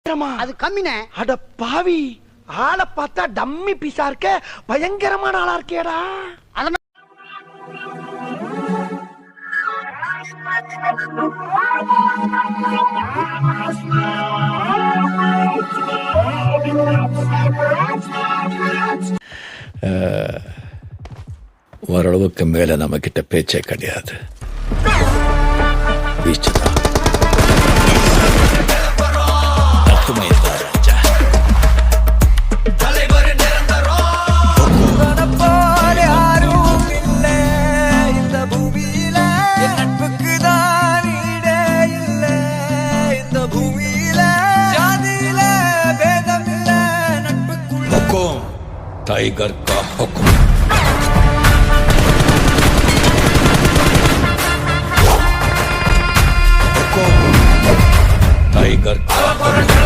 அது கம்மினே. அட பாவி, ஆளை பார்த்தா டம்மி பீஸா இருக்க, பயங்கரமான ஆளா இருக்கேடா. ஓரளவுக்கு மேல நம்ம கிட்ட பேச்சே கிடையாது. வீச்சுதான். टाइगर का हुक्म। टाइगर का